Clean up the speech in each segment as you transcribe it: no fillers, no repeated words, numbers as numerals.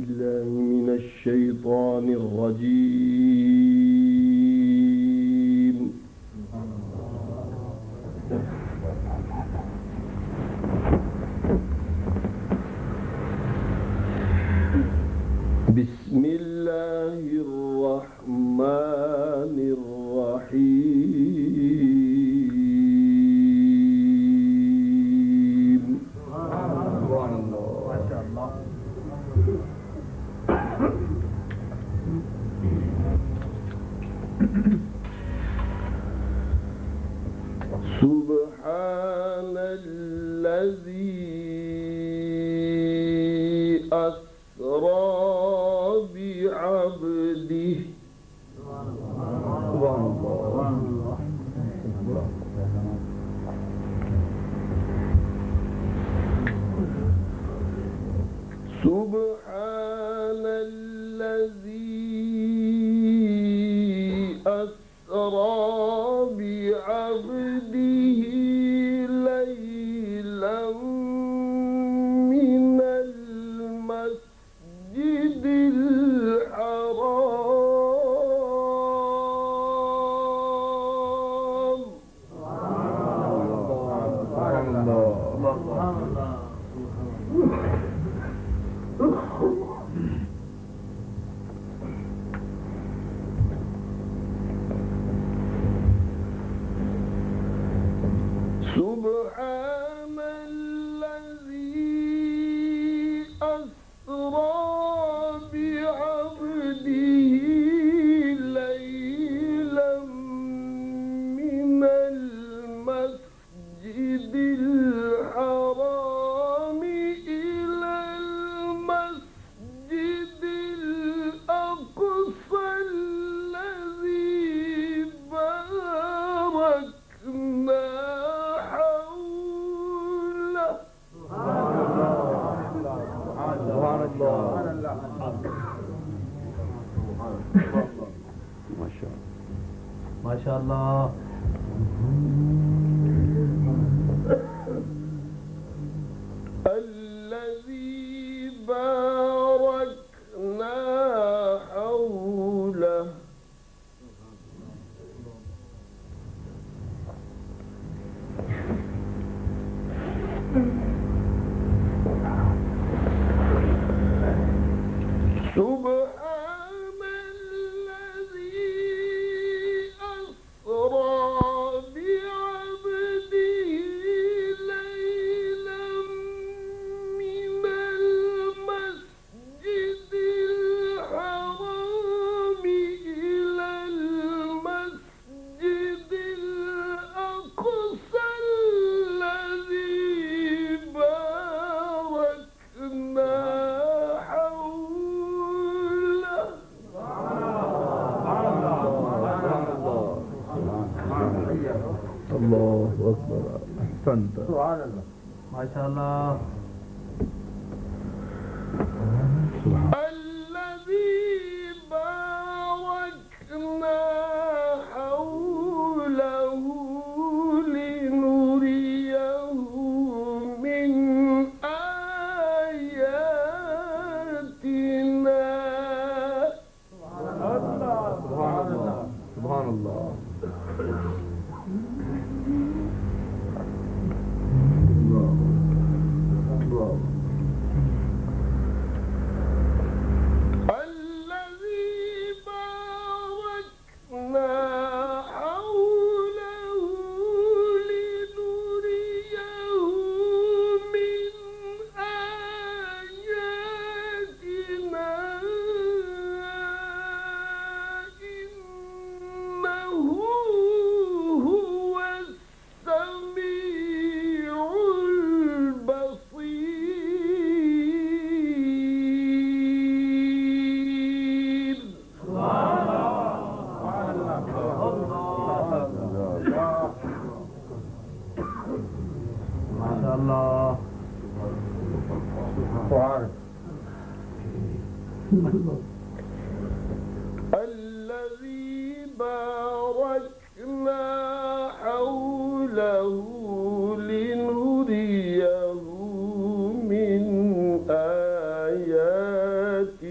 بالله من الشيطان الرجيم. بسم الله الرحمن الرحيم. ما شاء الله. سبحان الذي أسرى بعبده. سبحان الله. سبحان الذي أسرى بعبده ليلا من المسجد الحرام. سبحان الذي أسرى بعبده ليلا من المسجد الحرام إلى المسجد الأقصى الذي باركنا ما شاء الله. الذي باركنا حوله. سبحان الذي أسرى بعبده ليلا من المسجد الحرام إلى المسجد الأقصى الذي باركنا الله أكبر. أحسنت. سبحان الله. ما شاء الله. الذي باركنا حوله لنريه من آياتنا. سبحان الله. سبحان الله. الذي باركنا حوله لنريه من آياتنا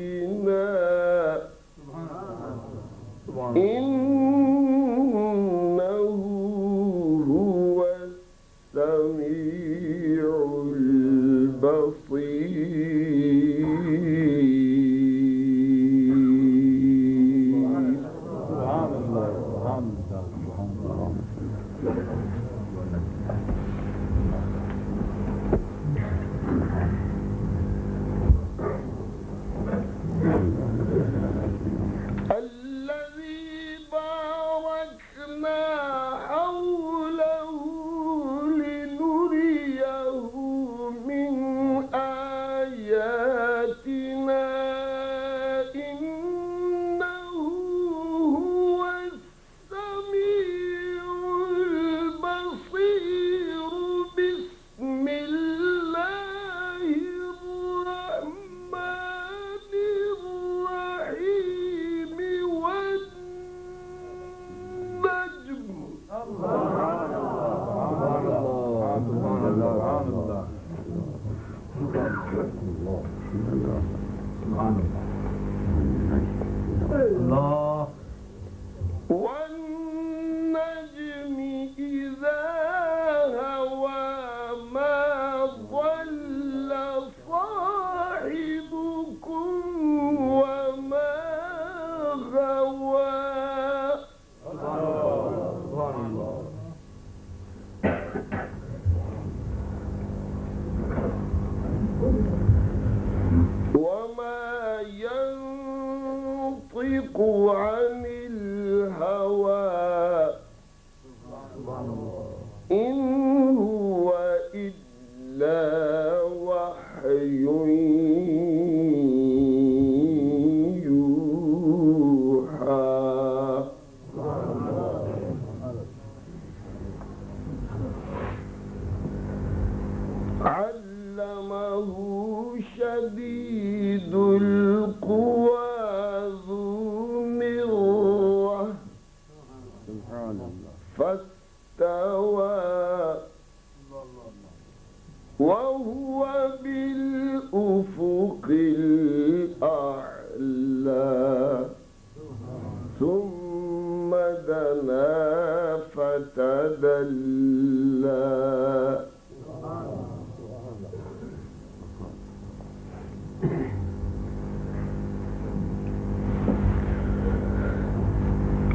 الله. والنجم إذا هوى ما ضل صاحبكم وما غوى. وما ينطق عن الهوى إن هو إلا وحي يوحى. علمه شديد القوى ذو مرة فاستوى وهو بالأفق الأعلى ثم دنا فتدلى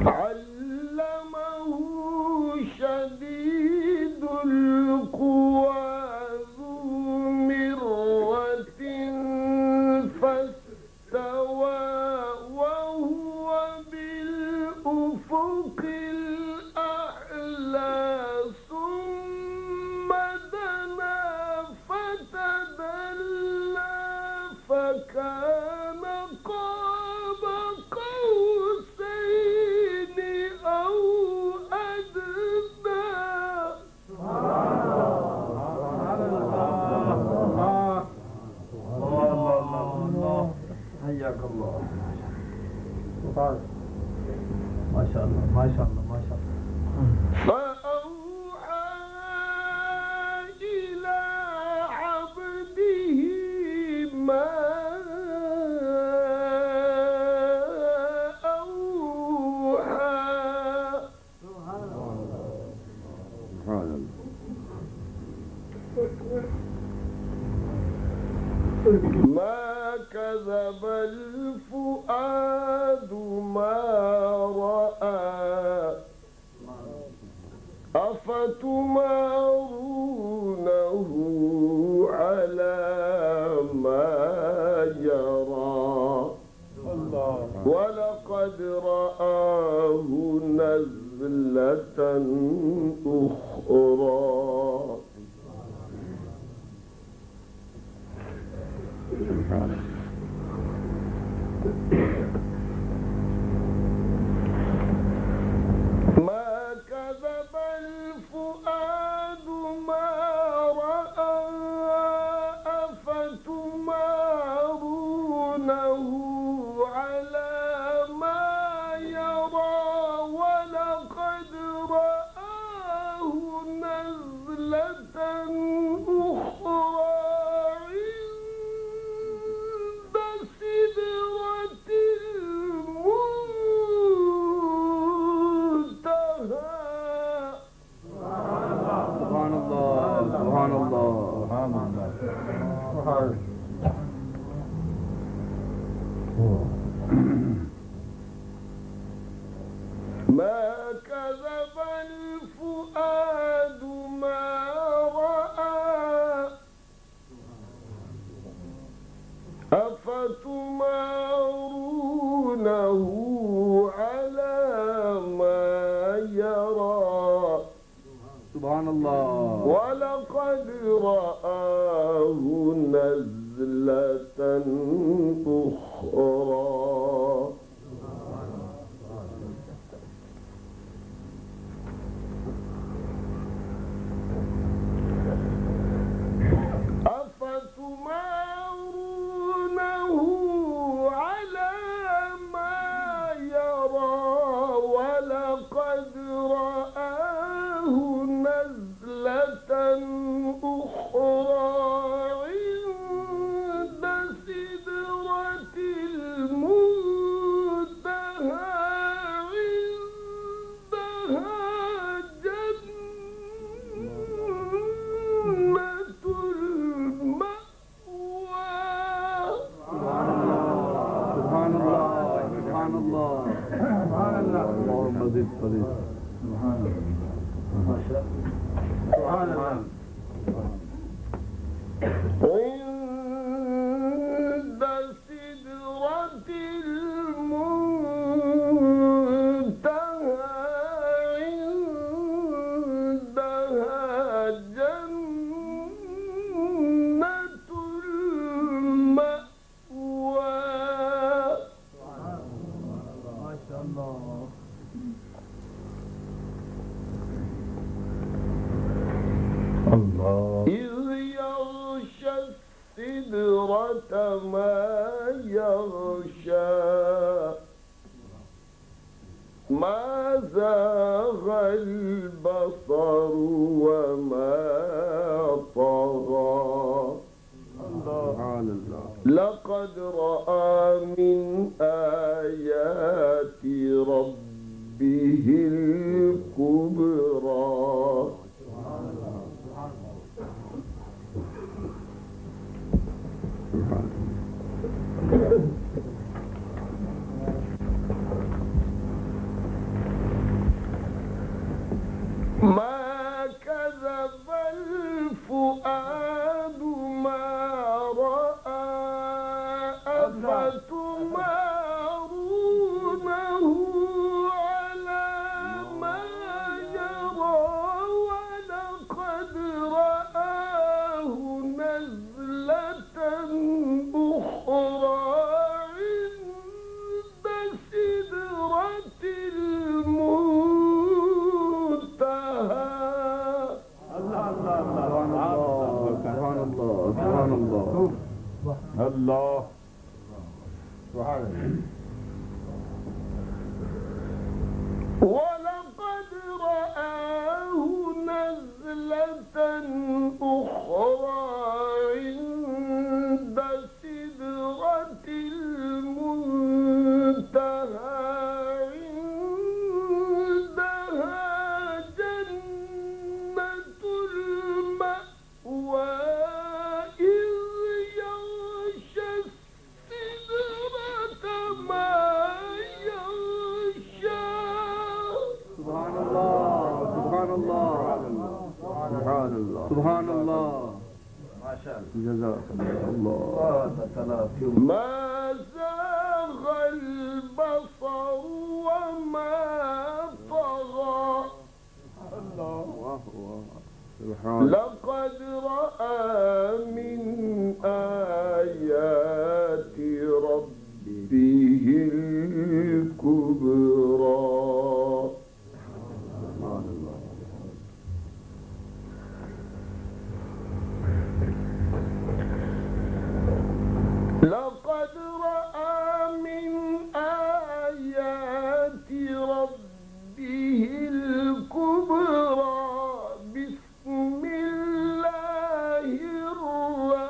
علمه شديد القوى ذو مرة فاستوى وهو بالأفق الأعلى ثم دنا فتدلى فكان قاب قوسين أو أدنى. حياك الله. ما شاء الله ما شاء الله ما شاء الله. فأوحى إلى عبده ما ما كذب الفؤاد ما رأى أفتمارونه على ما جرى ولقد رآه نزلة أخرى. ما كذب الفؤاد ما رأى أفتمارونه على ما يرى ولقد رآه نزلة أخرى عند سدرة ما كذب الفؤاد ما رأى أفتمارونه على ما يرى سبحان الله. ولقد رآه نزلة أخرى أفتمارونه على ما يرى ولقد رآه نزلة أخرى عند سدرة المنتهى عندها جنة المأوى. سبحان الله. سبحان الله. سبحان الله. اللهم زد فضيل. سبحان الله. سبحان الله. عند سدرة المنتهى عندها جنة المأوى. ما شاء الله. الله. إذ يغشى السدرة ما يغشى ما زاغ البصر وما طغى سبحان الله. لقد رأى من آيات ربه الكبرى. ما كذب الفؤاد ما رأى أفتمارونه على ما يرى ولقد رآه نزلة أخرى عند سدرة المنتهى. سبحان الله. سبحان الله. الله. سبحان الله. ولقد رآه نزلة أخرى عند سدرة المنتهى عندها جنة المأوى إذ يغشى السدرة ما يغشى. سبحان الله. سبحان الله. سبحان الله. سبحان الله. ما شاء الله. جزاك الله. ما زاغ البصر وما طغى سبحان الله. لقد رأى من آيات ربه الكبرى. لقد رأى من آيات ربه الكبرى. بسم الله الرحمن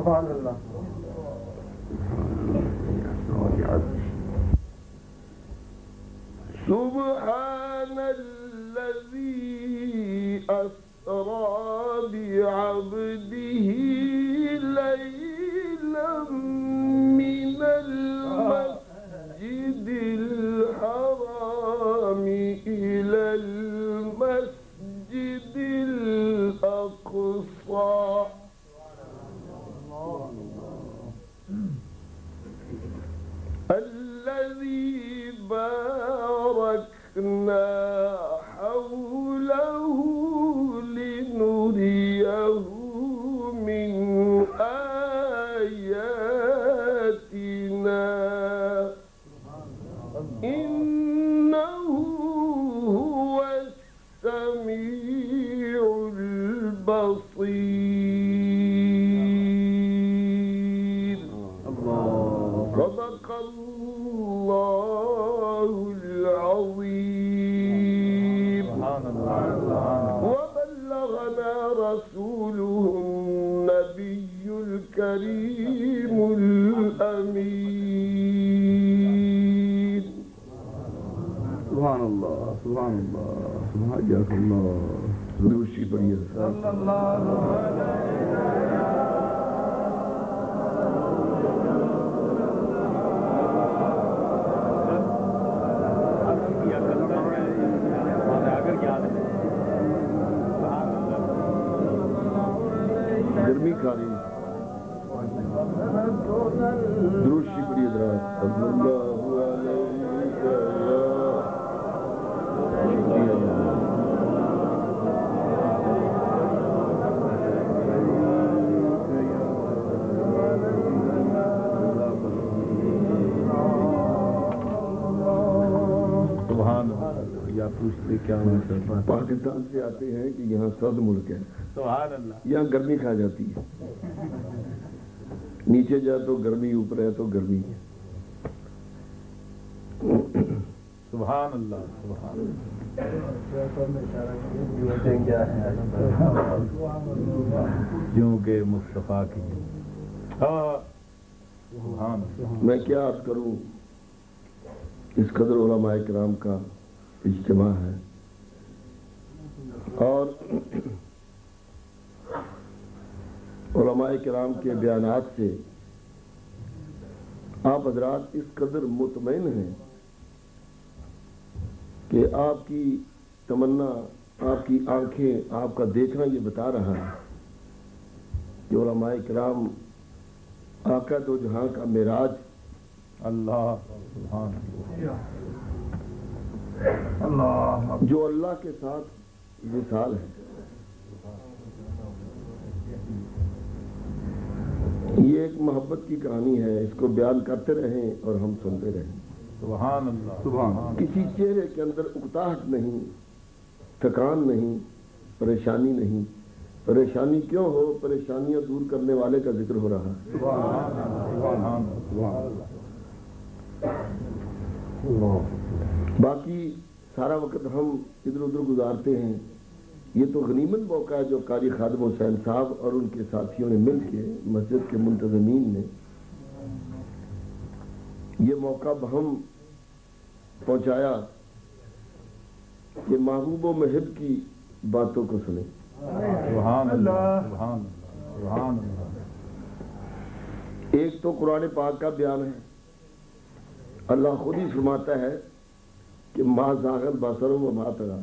سبحان اللہ. سبحان الذي أسرى بعبده ليلا من المسجد الحرام إلى المسجد الأقصى الذي باركنا حوله لنريه من آياتنا إنه هو السميع البصير. صدق الله العظيم. وبلغنا رسوله النبي الكريم الأمين. سبحان اللہ سبحان اللہ سبحان اللہ. دوشی بڑھیا صلی اللہ گرمی کھا رہی دروشی بڑی حضرات صلی اللہ علیہ پوچھتے کیا پاکستان سے آتے ہیں کہ یہاں سرد ملک ہے. سبحان اللہ. یہاں گرمی کھا جاتی ہے. نیچے جا تو گرمی، اوپر ہے تو گرمی. سبحان اللہ سبحان کیونکہ مصطفیٰ کی میں کیا عرض کروں، اس قدر علماء کرام کا اجتماع ہے اور علماء کرام کے بیانات سے آپ حضرات اس قدر مطمئن ہیں کہ آپ کی تمنا، آپ کی آنکھیں، آپ کا دیکھنا یہ بتا رہا ہے کہ علماء کرام آقا دو جہاں کا معراج اللہ سبحان جو اللہ کے ساتھ وصال ہے. یہ ایک محبت کی کہانی ہے، اس کو بیان کرتے رہیں اور ہم سنتے رہیں. سبحان اللہ سبحان. کسی چہرے کے اندر اکتاہٹ نہیں، تھکان نہیں، پریشانی نہیں. پریشانی کیوں ہو؟ پریشانیاں دور کرنے والے کا ذکر ہو رہا ہے. باقی سارا وقت ہم ادھر ادھر گزارتے ہیں. یہ تو غنیمت موقع ہے جو قاری خادم حسین صاحب اور ان کے ساتھیوں نے مل کے، مسجد کے منتظمین نے یہ موقع بہم پہنچایا کہ محبوب و محب کی باتوں کو سنیں. سبحان اللہ سبحان سبحان اللہ. ایک تو قرآن پاک کا بیان ہے. اللہ خود ہی فرماتا ہے کہ ما زاغ البصر و ما طغى.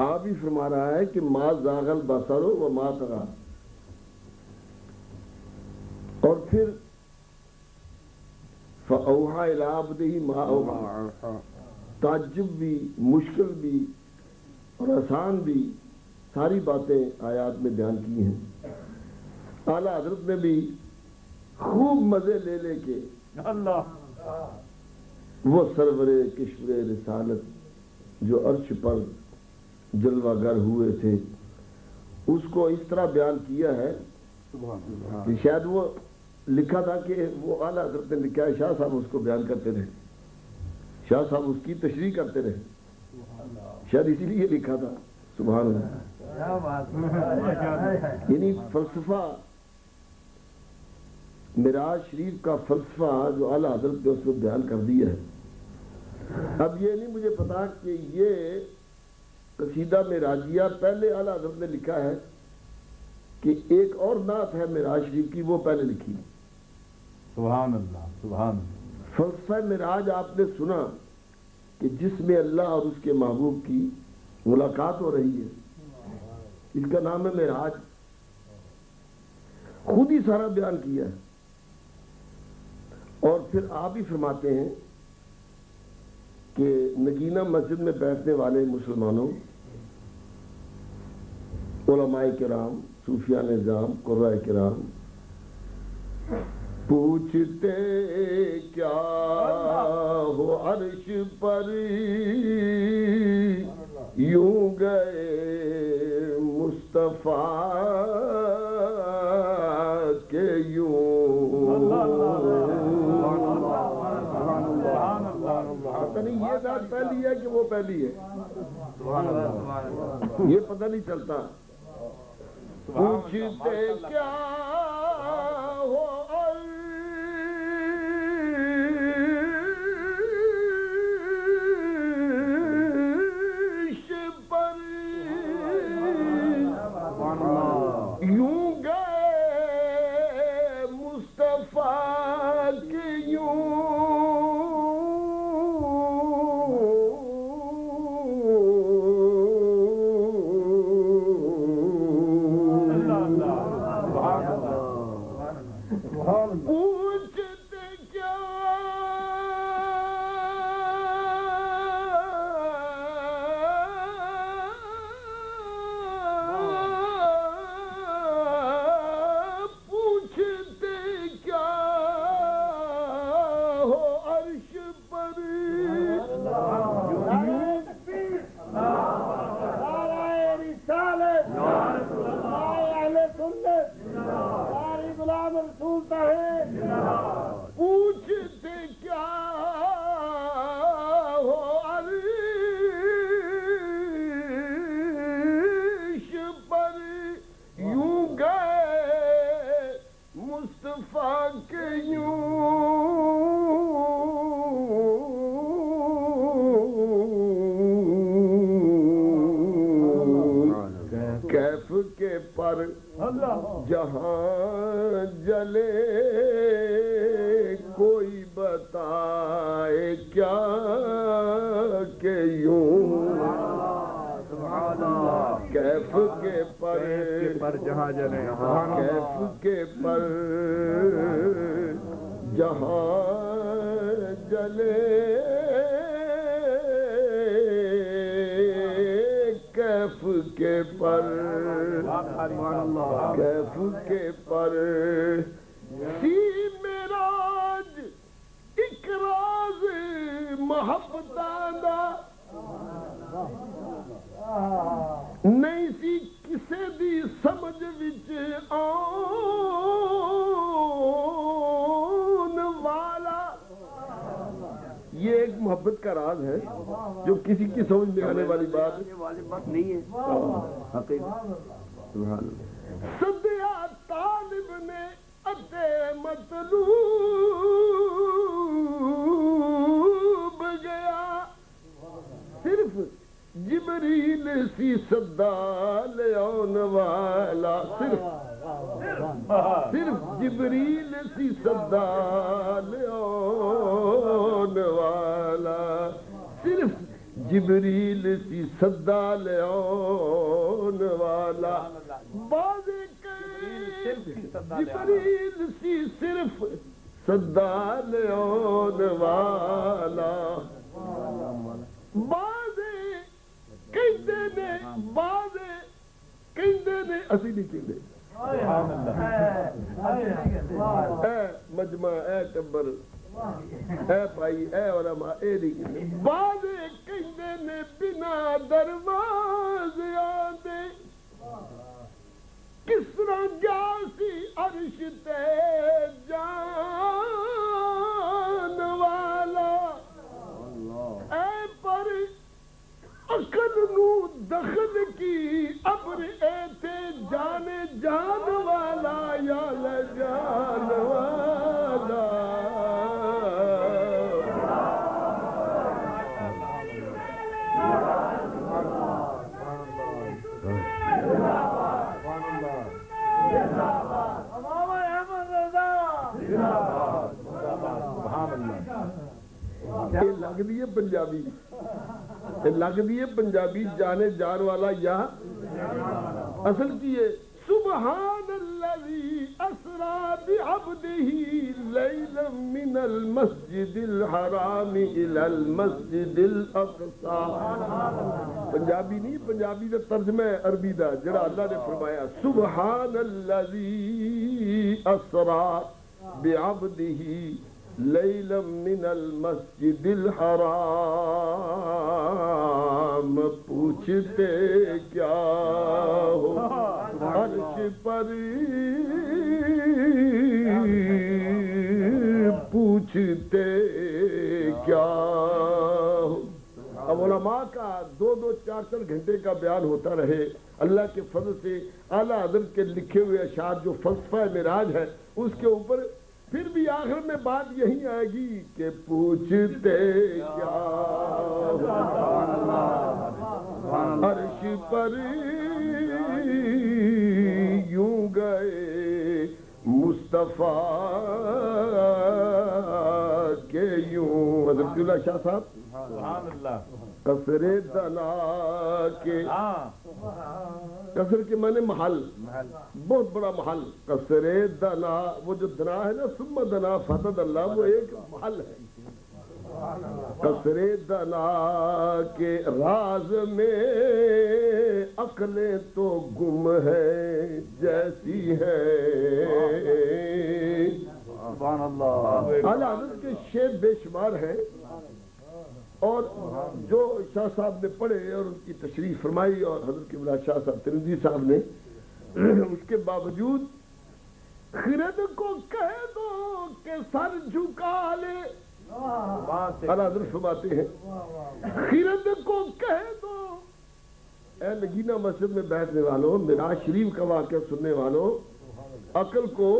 آپ ہی فرما رہا ہے کہ ما زاغ البصر و ما طغى. اور پھر فأوحى إلى عبده ما أوحى. تعجب بھی، مشکل بھی اور آسان بھی ساری باتیں آیات میں بیان کی ہیں. اعلیٰ حضرت نے بھی خوب مزے لے لے کے اللہ وہ سرور کشور رسالت جو عرش پر جلوہ گر ہوئے تھے اس کو اس طرح بیان کیا ہے کہ شاید وہ لکھا تھا کہ وہ اعلیٰ حضرت نے لکھا ہے، شاہ صاحب اس کو بیان کرتے رہے، شاہ صاحب اس کی تشریح کرتے رہے، شاید اسی لیے لکھا تھا. سبحان اللہ. یعنی فلسفہ معراج شریف کا فلسفہ جو اعلیٰ حضرت نے اس میں بیان کر دیا ہے. اب یہ نہیں مجھے پتا کہ یہ قصیدہ معراجیہ پہلے اعلیٰ حضرت نے لکھا ہے کہ ایک اور نعت ہے معراج شریف کی وہ پہلے لکھی. سبحان اللہ سبحان اللہ. فلسفہ معراج آپ نے سنا کہ جس میں اللہ اور اس کے محبوب کی ملاقات ہو رہی ہے، اس کا نام ہے معراج. خود ہی سارا بیان کیا ہے. اور پھر آپ ہی فرماتے ہیں کہ نگینہ مسجد میں بیٹھنے والے مسلمانوں، علماء کرام، صوفیاء نظام، قرآن کرام پوچھتے کیا ہو عرش پر یوں گئے مصطفیٰ کے یوں. پتہ نہیں یہ ذات پہلی ہے کہ وہ پہلی ہے، یہ پتہ نہیں چلتا. پوچھتے کیا ہو عرش پر یوں گئے مصطفیٰ کے یوں. پوچھتے کیا ہو عرش پر پوچھتے کیا ہو عرش پر یوں گئے مصطفیٰ کے یوں. کیف کے پر جہاں جلے کوئی بتائے کیا کہ یوں. کیف کے پر جہاں جلے، کیف کے پر جہاں جلے کیف کے پر کیف کے پر سی معراج ایک راز محبتاں دا نہیں سی کسے دی سمجھ وچ آن والا. یہ ایک محبت کا راز ہے جو کسی کی سمجھ میں آنے والی بات نہیں ہے. صدیہ طالب نے اتے مطلوب گیا، صرف جبریل سی صدا لے آن والا. صرف جبریل سی صدا لے آن والا. صرف جبریل سی صدا لے آن والا. جبریل سی صرف صدا لے آن والا. کہندے نے اسی نہیں کہندے. اے مجمع، اے ٹبر، اے بھائی، اے علماء، اے نہیں کہندے. بعد کہندے نے بنا دروازے آندے کس طرح گیا سی عرش تے جان والا. اے پر عقل نو دخل کی ابر اے تے جان والا یا جان والا. دیے پنجابی لگ دیے پنجابی جانے جان والا یا اصل کی ہے سبحان الذی اسرا بعبدہ لیلا من المسجد الحرام الى المسجد الاقصی. پنجابی نہیں، پنجابی کا ترجمہ ہے عربی دا جڑا اللہ نے فرمایا سبحان الذی اسرا بعبدہ لیلا من المسجد الحرام. پوچھتے کیا ہو عرش پر، پوچھتے کیا ہو. اب علماء کا 2-2 4-4 گھنٹے کا بیان ہوتا رہے. اللہ کے فضل سے اعلیٰ حضرت کے لکھے ہوئے اشعار جو فلسفہ معراج ہے اس کے اوپر پھر بھی آخر میں بات یہی آئے گی کہ پوچھتے کیا عرش پر یوں گئے مصطفیٰ کے یوں. حضرت اللہ شاہ صاحب قصر دنا کے، قصر کے معنی محل، بہت بڑا محل. قصر دنا، وہ جو دنا ہے نا ثم دنا فتد اللہ، وہ ایک محل ہے. قصر دنا کے راز میں عقلیں تو گم ہے جیسی ہے. سبحان اللہ. اعلیٰ حضرت کے شعر بے شمار ہیں اور جو شاہ صاحب نے پڑھے اور ان کی تشریح فرمائی اور حضرت قبلہ شاہ صاحب ترمذی صاحب نے، اس کے باوجود خرد کو کہہ دو کہ سر جھکا لے. اعلیٰ حضرت فرماتے ہیں خرد کو کہہ دو، اے نگینہ مسجد میں بیٹھنے والوں، معراج شریف کا واقعہ سننے والوں، عقل کو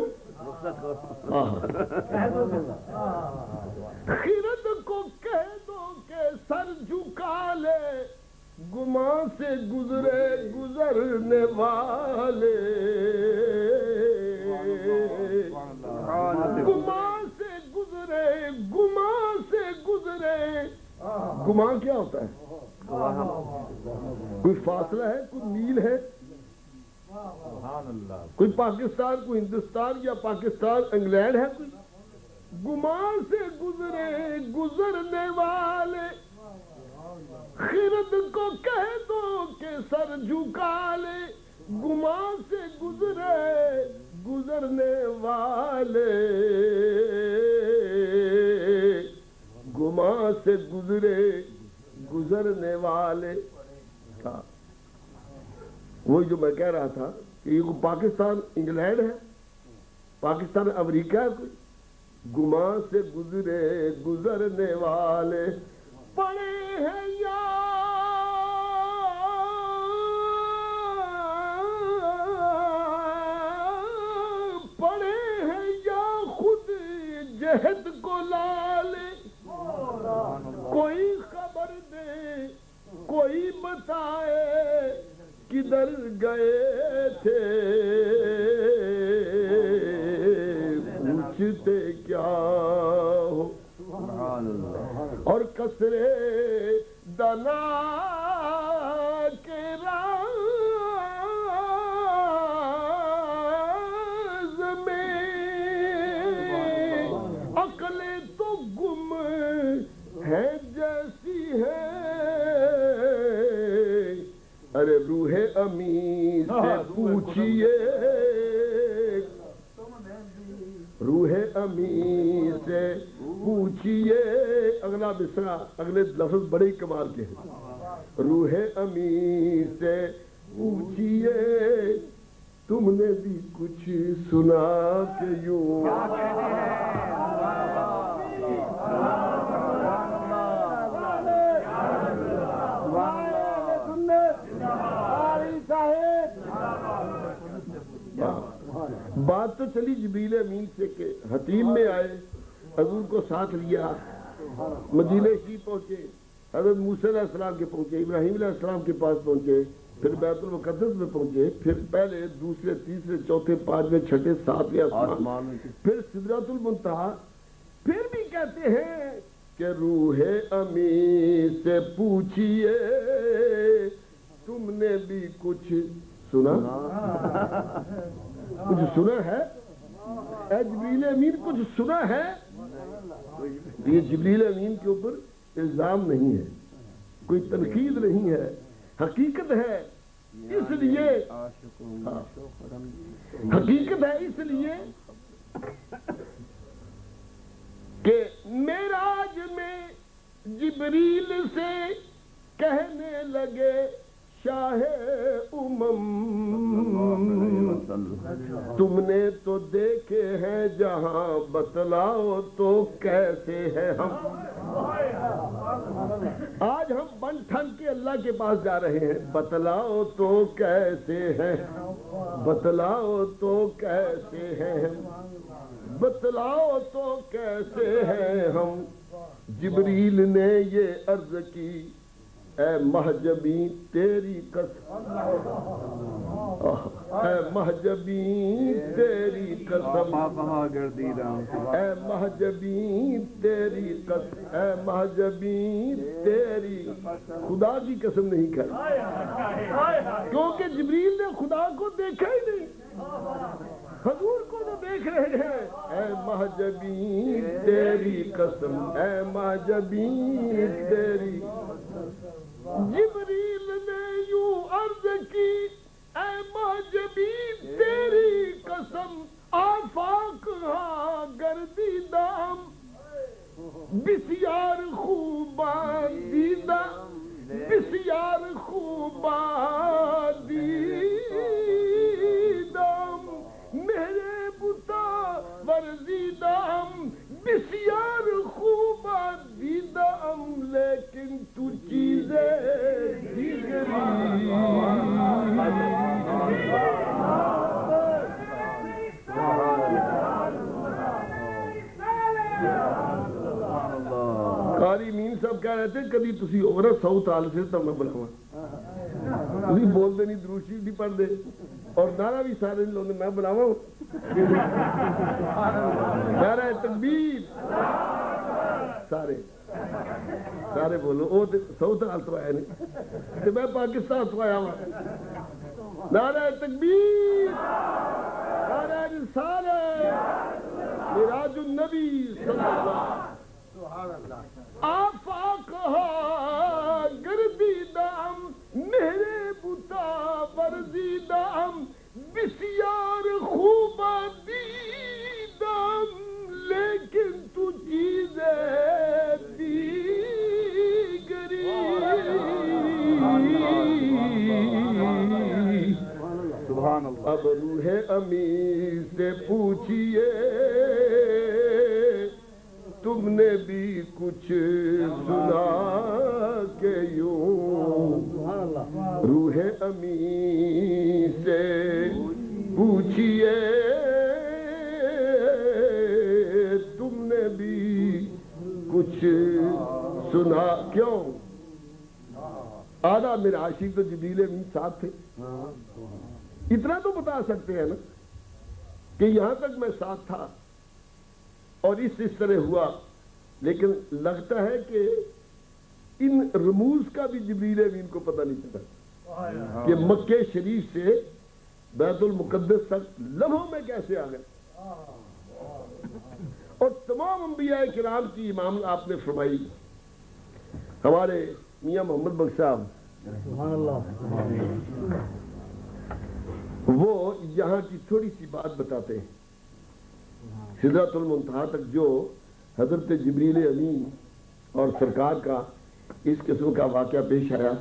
خرد کو کہہ دو کہ سر جھکا لے، گمان سے گزرے گزرنے والے، گمان سے گزرے، گمان سے گزرے. گمان کیا ہوتا ہے؟ کوئی فاصلہ ہے، کوئی میل ہے، کوئی پاکستان، کوئی ہندوستان یا پاکستان انگلینڈ ہے. کوئی گمان سے گزرے گزرنے والے، خرد کو کہہ دو کہ سر جھکا لے، گمان سے گزرے گزرنے والے، گمان سے گزرے گزرنے والے. وہی جو میں کہہ رہا تھا کہ یہ پاکستان انگلینڈ ہے، پاکستان امریکہ ہے. کوئی گمان سے گزرے گزرنے والے پڑے ہیں یا پڑے ہیں یا خود جہد کو لالے. کوئی خبر دے، کوئی بتائے کدھر گئے تھے، پوچھتے کیا ہو. اور قصر دنا کے راز میں عقلیں تو گم ہے جیسی ہے. ارے روح امین سے پوچھئے، روح امین سے پوچھئے. اگلا مصرع، اگلے لفظ بڑے کمال کے ہیں. روح امین سے پوچھئے تم نے بھی کچھ سنا کہ یوں. بات تو چلی جبریل امین سے کہ حتیم میں آئے، حضور کو ساتھ لیا، مدینہ شریف پہنچے، حضرت موسیٰ علیہ السلام کے پہنچے، ابراہیم علیہ السلام کے پاس پہنچے، پھر بیت المقدس میں پہنچے، پھر پہلے دوسرے تیسرے چوتھے پانچویں چھٹے ساتویں آسمان، پھر سدرۃ المنتہا. پھر بھی کہتے ہیں کہ روح امی سے پوچھئے تم نے بھی کچھ سنا؟ کچھ سنا ہے؟ اے جبریل امین کچھ سنا ہے؟ یہ جبریل امین کے اوپر الزام نہیں ہے، کوئی تنقید نہیں ہے، حقیقت ہے، اس لیے حقیقت ہے، اس لیے کہ معراج میں جبریل سے کہنے لگے شاہ تم نے تو دیکھے ہیں جہاں، بتلاؤ تو کیسے ہیں ہم۔ آج ہم بن ٹھن کے اللہ کے پاس جا رہے ہیں، بتلاؤ تو کیسے ہیں، بتلاؤ تو کیسے ہیں ہم، بتلاؤ تو کیسے ہیں ہم۔ جبریل نے یہ عرض کی اے مہجبی تیری قسم، اے مہجبی تیری قسم، اے مہجبی تیری قسم، اے مہجبی تیری، خدا کی قسم نہیں کھائی، کیونکہ جبریل نے خدا کو دیکھا ہی نہیں، حضور کو تو دیکھ رہے ہیں۔ اے مہجبی تیری قسم، اے مہجبی تیری، جبریل نے یوں عرض کی اے مہجبی تیری قسم، آفاق ہاں گردیدہ بسیار خوبان دیدہ، بسیار خوبان دیدہ، میرے بتا ورزیدم بسیار خوبان دیدم، لیکن تو چیزیں دیگری۔ قاری مین صاحب کہہ رہے تھے کبھی تسی اور 100 سال سے تو میں بلاواں، تسی بول دے نہیں، درود شریف نہیں پڑھ دے، اور نعرہ بھی سارے لوگ میں بلاواں، نعرہ تکبیر سارے بولو، وہ 100 سال تو آئے نہیں، میں پاکستان تو آیا ہوں، نعرہ تکبیر، نعرہ رسالت، معراج النبی صلی اللہ، آفاق ہاں گردیدم میرے بتا ورزیدم، بسیار خوبا دیدم، لیکن تو چیزیں دیگری۔ سبحان اللہ۔ اب روح امیر سے پوچھئے تم نے بھی کچھ سنا کہ یوں، روح امین سے پوچھئے تم نے بھی کچھ سنا، کیوں؟ آدھا میرے عاشق تو جبریل امین ساتھ تھے، اتنا تو بتا سکتے ہیں نا کہ یہاں تک میں ساتھ تھا اور اس طرح ہوا، لیکن لگتا ہے کہ ان رموز کا بھی جبریل امین کو پتہ نہیں چلا کہ مکہ شریف سے بیت المقدس تک لمحوں میں کیسے آ گئے، اور تمام انبیاء کرام کی امام آپ نے فرمائی۔ ہمارے میاں محمد بخش صاحب وہ یہاں کی تھوڑی سی بات بتاتے ہیں، سدرۃ المنتہا تک جو حضرت جبریل امین اور سرکار کا اس قسم کا واقعہ پیش آیا،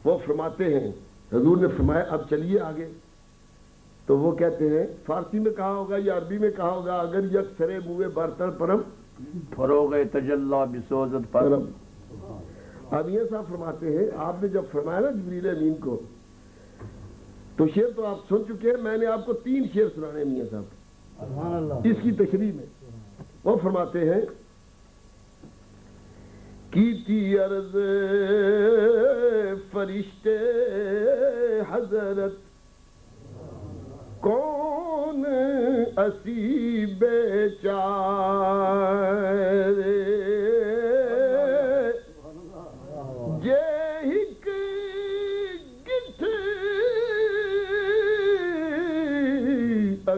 وہ فرماتے ہیں حضور نے فرمایا اب چلیے آگے، تو وہ کہتے ہیں فارسی میں کہا ہوگا یا عربی میں کہا ہوگا، اگر یک سرے موے برتر پرم فروغ تجلی بسوزت پرم۔ اب یہ صاحب فرماتے ہیں آپ نے جب فرمایا نا جبریل امین کو، تو شعر تو آپ سن چکے ہیں، میں نے آپ کو 3 شعر سنانے میاں صاحب اس کی تشریح میں۔ وہ فرماتے ہیں کیتی عرض فرشتے حضرت کون اسی بیچارے،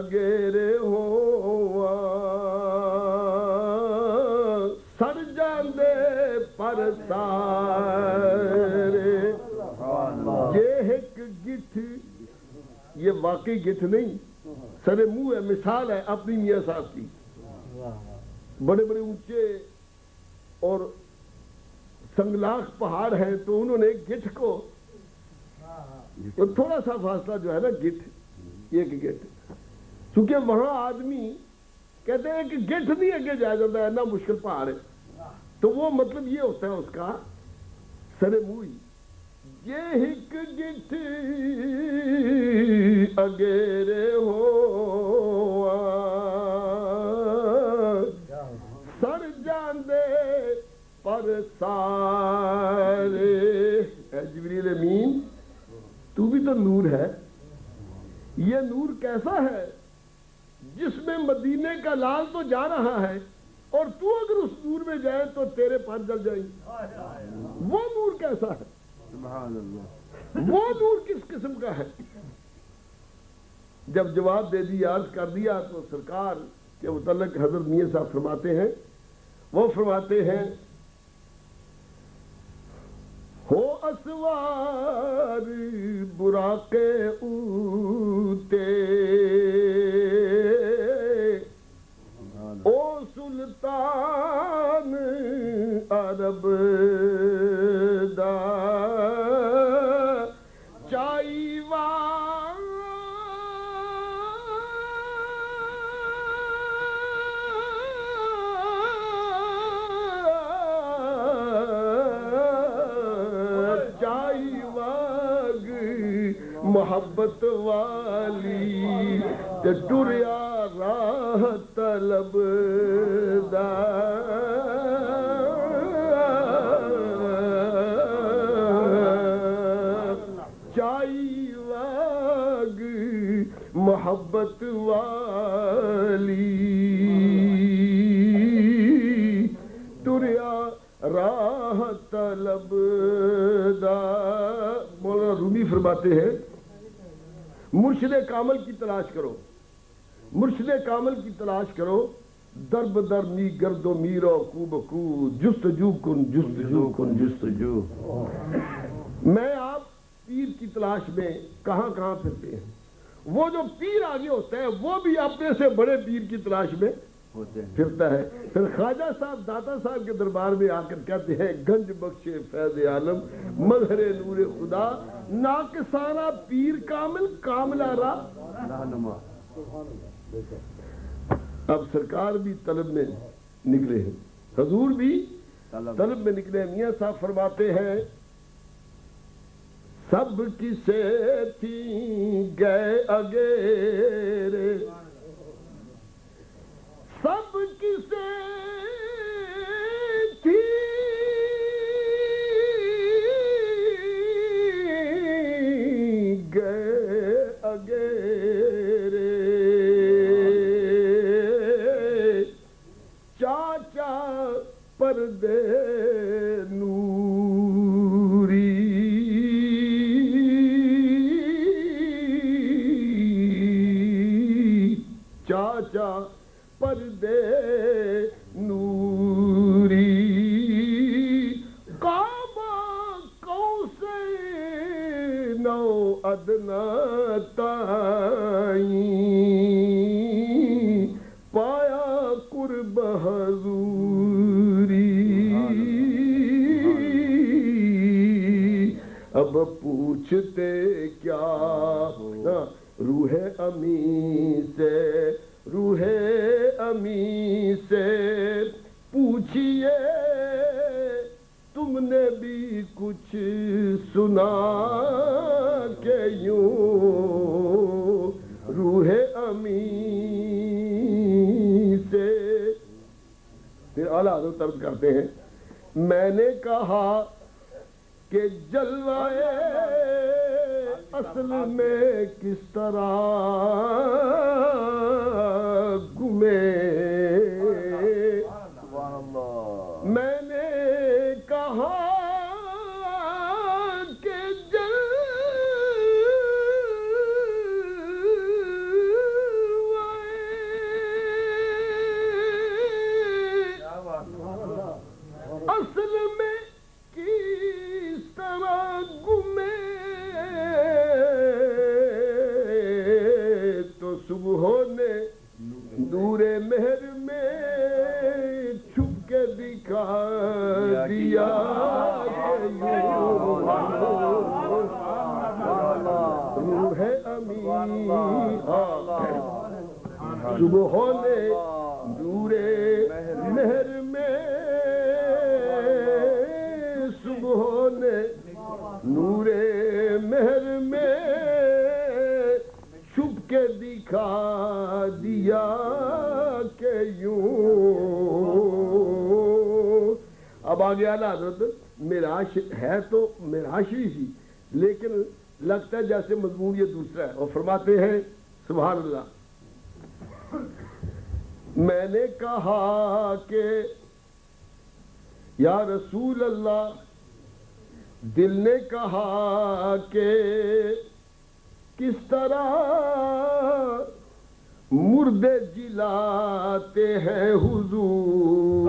اگیرے ہوا سر جاندے پر سارے یہ ایک گٹھ یہ واقعی گٹھ نہیں سر منہ ہے مثال ہے اپنی میاں صاحب کی بڑے بڑے اونچے اور سنگلاخ پہاڑ ہیں تو انہوں نے گٹھ کو تھوڑا سا فاصلہ جو ہے نا گٹھ ایک گٹھ چونکہ وہاں آدمی کہتے ہیں کہ گٹھ نہیں اگے جایا جاتا ہے نا مشکل پہاڑ ہے تو وہ مطلب یہ ہوتا ہے اس کا سر موئی یہ ایک گٹھ اگیرے ہوا سر جاندے پر سارے اے جبریل امین تو بھی تو نور ہے یہ نور کیسا ہے جس میں مدینے کا لال تو جا رہا ہے اور تو اگر اس نور میں جائے تو تیرے پر جل جائیں وہ نور کیسا ہے وہ نور کس قسم کا ہے جب جواب دے دی عرض کر دیا تو سرکار کے متعلق حضرت میاں صاحب فرماتے ہیں وہ فرماتے ہیں ہو اسوار براق اوتے او سلطان عرب دا محبت والی تے ٹریا راہ طلب دا چائی واگ محبت والی ٹریا راہ طلب دا مولانا رومی فرماتے ہیں مرشد کامل کی تلاش کرو مرشد کامل کی تلاش کرو درب در می گرد و میرو کو بکو جستجو کن جستجو کن جستجو میں آپ پیر کی تلاش میں کہاں کہاں پھرتے ہیں وہ جو پیر آگے ہوتا ہے وہ بھی اپنے سے بڑے پیر کی تلاش میں پھرتا ہے پھر خواجہ صاحب داتا صاحب کے دربار میں آ کر کہتے ہیں گنج بخش فیض عالم مظہر نور خدا ناقصانہ پیر کامل کاملہ راہ رہنما اب سرکار بھی طلب میں نکلے ہیں حضور بھی طلب میں نکلے ہیں میاں صاحب فرماتے ہیں سب کسے تھی گئے اگیرے سب کسے تھی گئے اگیرے چاچا پردے نوری چاچا پردے نوری کعبہ قوسین و ادنی تائیں پایا قرب حضوری اب پوچھتے کیا روح امی سے روح امی سے پوچھئے تم نے بھی کچھ سنا کہ یوں روح امی سے پھر اعلیٰ حضرت عرض کرتے ہیں میں نے کہا کہ جلوائے اصل میں کس طرح گمے میں نے کہا کہ جلوائے صبح نے نور مہر میں، صبح نے نور مہر میں چھپ کے دکھا دیا کہ یوں۔ اب آگے اعلیٰ حضرت معراج ہے تو معراج ہی، لیکن لگتا ہے جیسے مضمون یہ دوسرا ہے، اور فرماتے ہیں سبحان اللہ، میں نے کہا کہ یا رسول اللہ، دل نے کہا کہ کس طرح مردے جلاتے ہیں حضور۔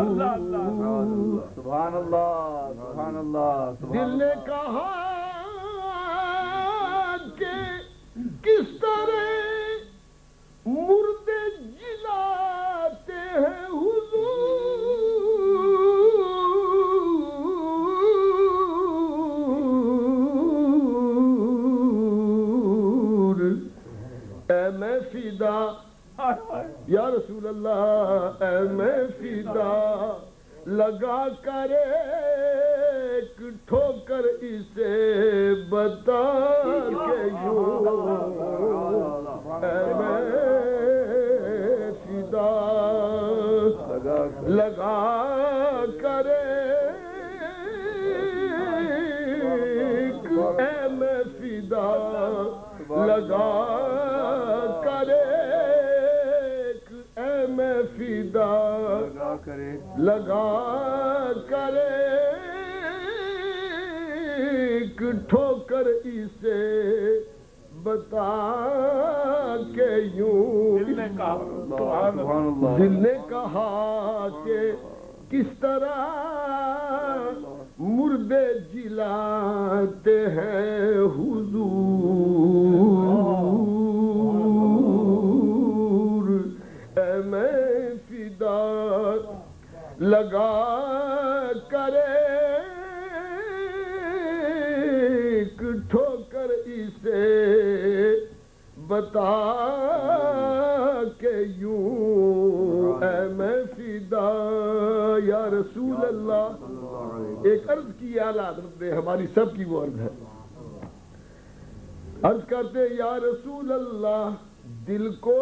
سبحان اللہ سبحان اللہ۔ دل نے کہا کہ کس طرح مردے جلاتے ہیں حضور، اے میں فدا یا رسول اللہ، اے میں فدا لگا کر ایک ٹھوکر اسے بتا کے یوں، اے میں فدا لگا کر ایک، اے میں فدا لگا کر ایک، اے میں فدا لگا کر ایک ٹھوکر اسے بتا کے یوں، دل نے کہا کہ کس طرح مردے جلاتے ہیں حضور، اے میں فدا لگا کر ایک ٹھوکر اسے بتا کے یوں، اے میں فدا یا رسول اللہ۔ ایک عرض کی اعلیٰ حضرت نے، ہماری سب کی وہ عرض ہے، عرض کرتے یا رسول اللہ، دل کو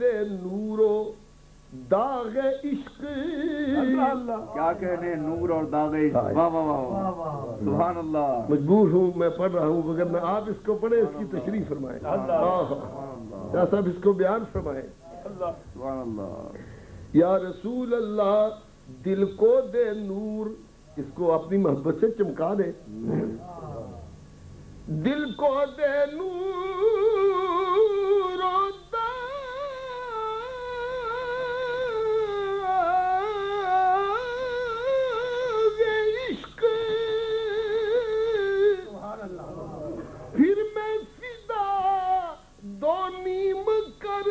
دے نور و داغ عشق۔ کیا کہنے، نور اور داغ عشق، واہ واہ واہ سبحان اللہ۔ مجبور ہوں میں پڑھ رہا ہوں، وگرنہ آپ اس کو پڑھیں، اس کی تشریح فرمائیں، یا صاحب اس کو بیان فرمائیں۔ سبحان اللہ۔ یا رسول اللہ، دل کو دے نور، اس کو اپنی محبت سے چمکا دے، دل کو دے نور و داغ عشق، پھر میں فدا دو نیم کر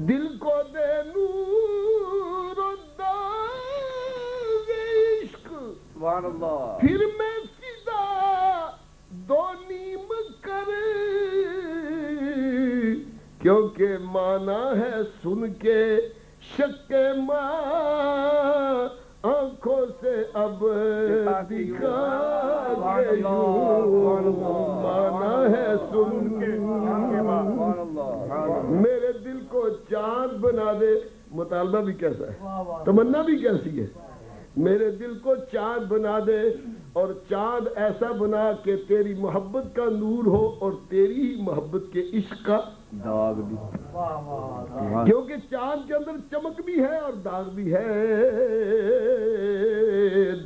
دل کو دے نور و داغ عشق، سبحان اللہ، پھر میں فدا دو نیم کر، کیونکہ مانا ہے سن کے شک ماں آنکھوں سے اب دکھا کے یوں، مانا ہے سن کے میرے دل کو چاند بنا دے۔ مطالبہ بھی کیسا ہے، تمنا بھی کیسی ہے، میرے دل کو چاند بنا دے، اور چاند ایسا بنا کہ تیری محبت کا نور ہو اور تیری ہی محبت کے عشق کا داغ بھی، کیونکہ چاند کے اندر چمک بھی ہے اور داغ بھی ہے۔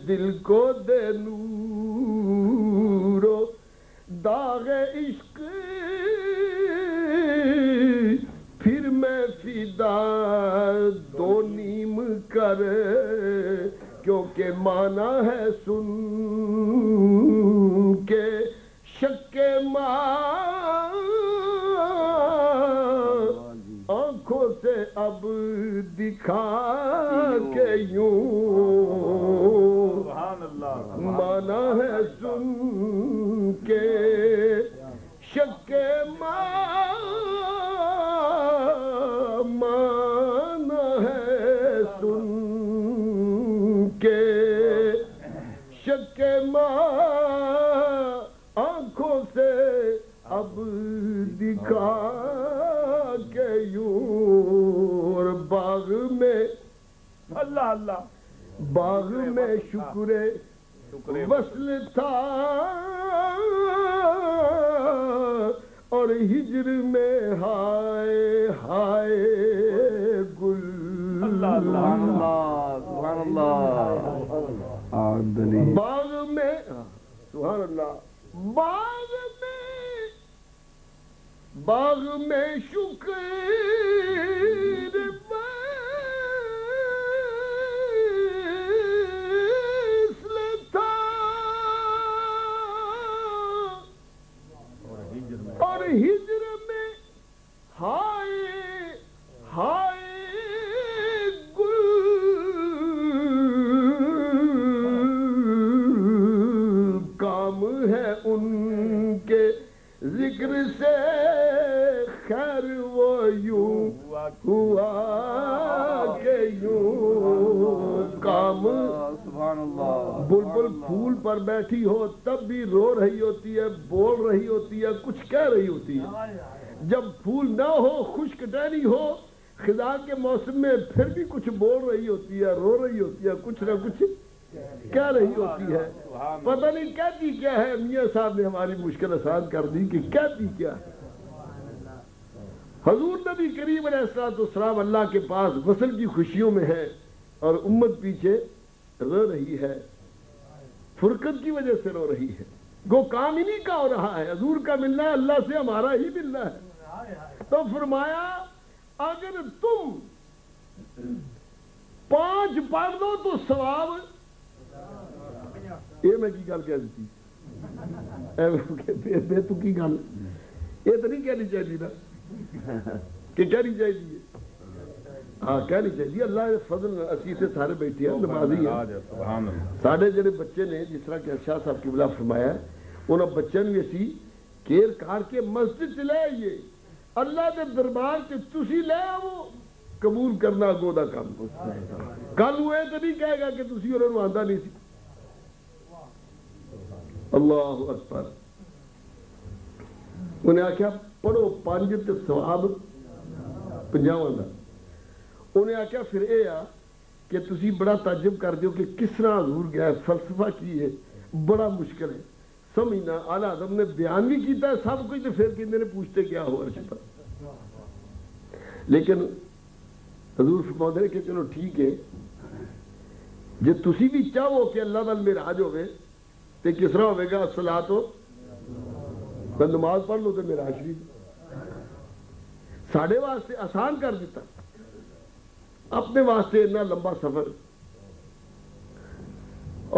دل کو دے نور و داغ عشق، پھر میں فدا دو نیم کر، کیونکہ مانا ہے سن کے شک ماں آنکھوں سے اب دکھا کے یوں مانا ہے سن کے شک مانا ہے سن کے شک آنکھوں سے اب دکھا کے یوں باغ میں اللہ اللہ باغ میں شکر وصل تھا اور ہجر میں ہائے ہائے گل اللہ اللہ سبحان اللہ باغ میں سبحان اللہ باغ میں شکر وصل تھا اور ہجر میں ہائے ہائے گل کام ہے ان کے ذکر سے خیر وہ یوں ہوا کہ یوں کام سبحان اللہ بلبل پھول پر بیٹھی ہو تب بھی رو رہی ہوتی ہے بول رہی ہوتی ہے کچھ کہہ رہی ہوتی ہے جب پھول نہ ہو خشک ٹہنی ہو خزاں کے موسم میں پھر بھی کچھ بول رہی ہوتی ہے رو رہی ہوتی ہے کچھ نہ کچھ کہہ رہی ہوتی ہے پتہ نہیں کہتی کیا ہے میاں صاحب نے ہماری مشکل آسان کر دی کہ کہتی کیا ہے حضور نبی کریم علیہ السلام اللہ کے پاس وصل کی خوشیوں میں ہے اور امت پیچھے رو رہی ہے فرقت کی وجہ سے رو رہی ہے گو کام انہی کا ہو رہا ہے حضور کا ملنا ہے اللہ سے ہمارا ہی ملنا ہے تو فرمایا اگر تم 5 پڑھ دو تو ثواب یہ میں کی گل کہہ دیتی بے تو کی گل یہ تو نہیں کہنی چاہیے نا کہ کہنی چاہیے ہاں کہنی چاہیے اللہ فضل اسی سے سارے بیٹھے ہیں نمازی ہیں ساڑھے جڑے بچے نے جس طرح کہ شاہ صاحب قبلہ فرمایا ہے انہوں بچوں بھی اسی کیر کار کے مسجد چلے آئیے اللہ دے دربار سے تسی لے آؤ قبول کرنا اگوں دا کام کل ہوئے تو نہیں کہے گا کہ تسی انہوں نے آندہ نہیں سی اللہ اکبر انہیں آکھا پڑھو 5 تے ثواب 50 دا انہیں آکھا پھر اے آ کہ تسی بڑا تعجب کر دیو کہ کس طرح حضور گیا ہے فلسفہ کی ہے بڑا مشکل ہے سمجھنا اعلیٰ حضرت نے بیان بھی کیتا ہے سب کچھ تو پھر کہنے نے پوچھتے کیا ہو عرش پر لیکن حضور فرماتے ہیں کہ چلو ٹھیک ہے جے تسی بھی چاہو کہ اللہ تعالی معراج ہوئے تو کس طرح ہوئے گا الصلاۃ ہو میں نماز پڑھ لو تو معراج شریف ساڑھے واسطے آسان کر دیتا اپنے واسطے اتنا لمبا سفر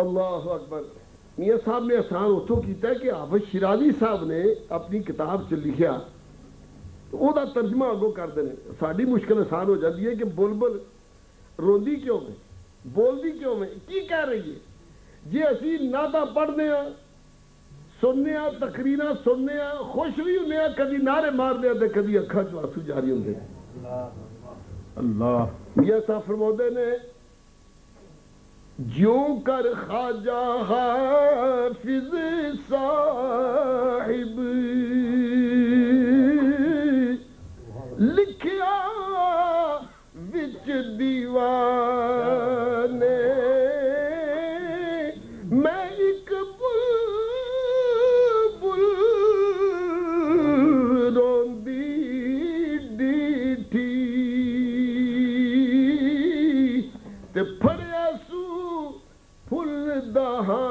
اللہ اکبر میاں صاحب نے آسان اتوں کیتا ہے کہ حافظ شیرازی صاحب نے اپنی کتاب چ لکھیا وہ دا ترجمہ اگوں کر دینے ساری مشکل آسان ہو جاتی ہے کہ بلبل روندی کیوں میں بولدی کیوں میں کی کہہ رہی ہے جی اسی نعتاں پڑھنے ہیں سننے ہیں تقریراں سننے ہیں خوش بھی ہونے ہیں کدی نعرے مارنے ہیں کدی اکھاں چ آنسو جاری ہوندے اللہ میاں صاحب فرماتے نے جیوں کر خواجہ حافظ صاحب لکھیا وچ دیوانے میں ایک بلبل روندی ڈیٹھی تے پھڑیا سو پھل دہانے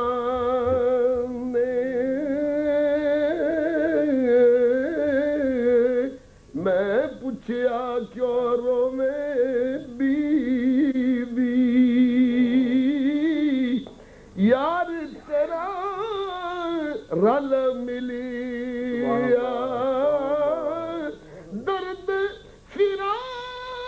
میں پوچھیا کیوں روویں بیوی یار تیرا رل ملیا درد فراق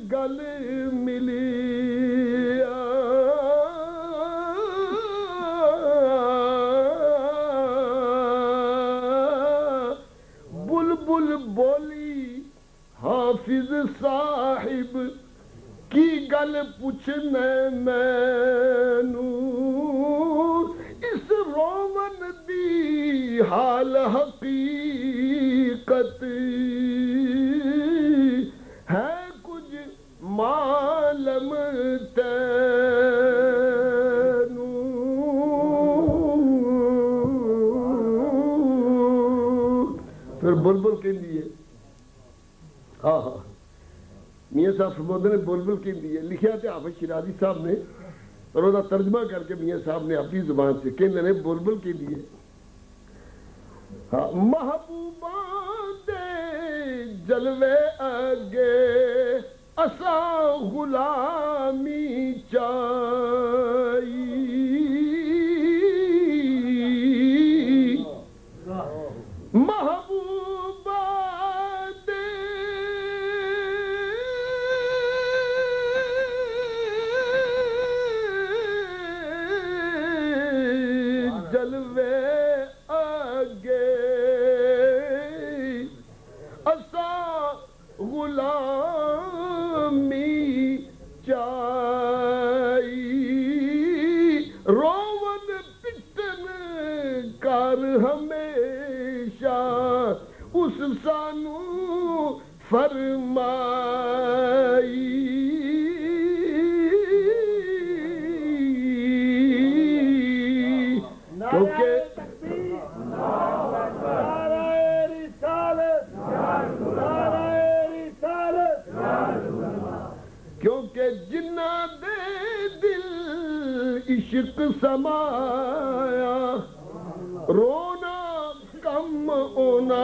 گل ملی بلبل بولی حافظ صاحب کی گل پوچھنے مینو اس رومن دی حال حقیقت ہے کچھ معلوم تینو پھر بلبل کے لیے میاں صاحب فرماتے نے بلبل کے لیے لکھیا تھے حافظ شیرازی صاحب نے اور وہ ترجمہ کر کے میاں صاحب نے اپنی زبان سے کہنے نے بلبل کے لیے محبوبان دے جلوے اگے اساں غلامی چائی محبوبان دے جلوے غلامی چائی روون پٹن کر ہمیشہ اس سانو فرمائی کیونکہ جنہ دے دل عشق سمایا رونا کم ہونا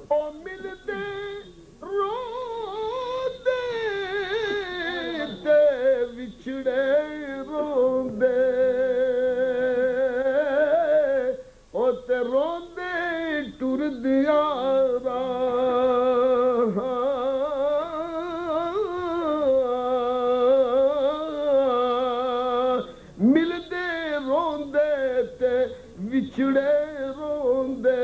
او ملتے رو دے تے وچھڑے رو دے او تے رو دے ٹر دیا وچھڑے روندے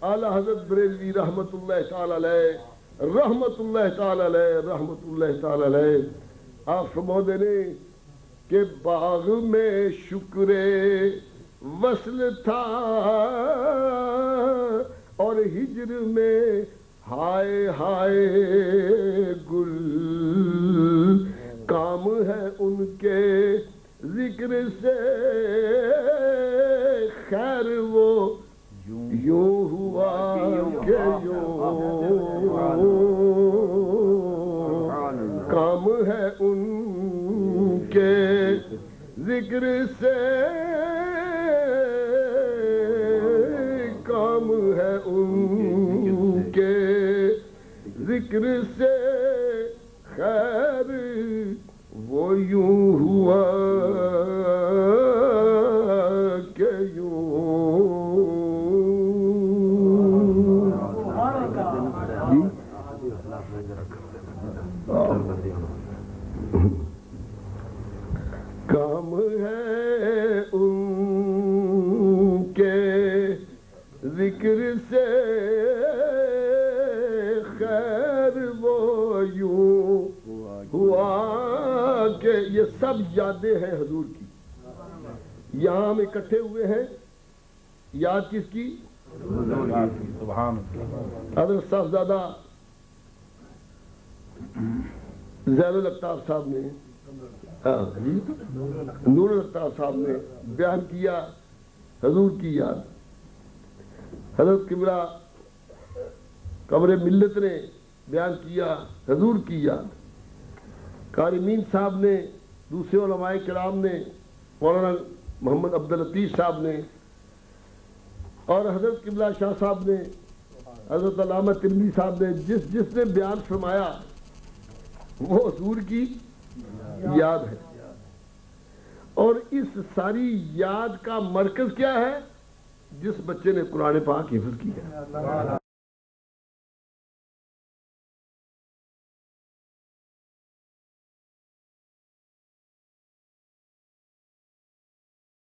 اعلی حضرت بریلوی رحمت اللہ تعالی علیہ رحمت اللہ تعالی علیہ رحمت اللہ تعالی علیہ آپ فرماتے نے کہ باغ میں شکر وصل تھا اور ہجر میں ہائے ہائے گل کام ہے ان کے ذکر سے خیر وہ یوں ہوا کہ یوں کام ہے ان کے ذکر سے کام ہے ان کے ذکر سے خیر وہ یوں ہوا کہ یوں کام ہے ان کے ذکر سے خیر وہ یوں ہوا کہ یہ سب یادیں ہیں حضور کی یہاں ہم اکٹھے ہوئے ہیں یاد کس کی حضرت صاحبزادہ زین الاقطاب صاحب نے نور الاقطاب صاحب نے بیان کیا حضور کی یاد حضرت قبلہ قبر ملت نے بیان کیا حضور کی یاد قاری مین صاحب نے دوسرے علماء کرام نے مولانا محمد عبداللطیف صاحب نے اور حضرت قبلہ شاہ صاحب نے حضرت علامہ ترمذی صاحب نے جس نے بیان فرمایا وہ حضور کی یاد ہے اور اس ساری یاد کا مرکز کیا ہے جس بچے نے قرآن پاک حفظ کیا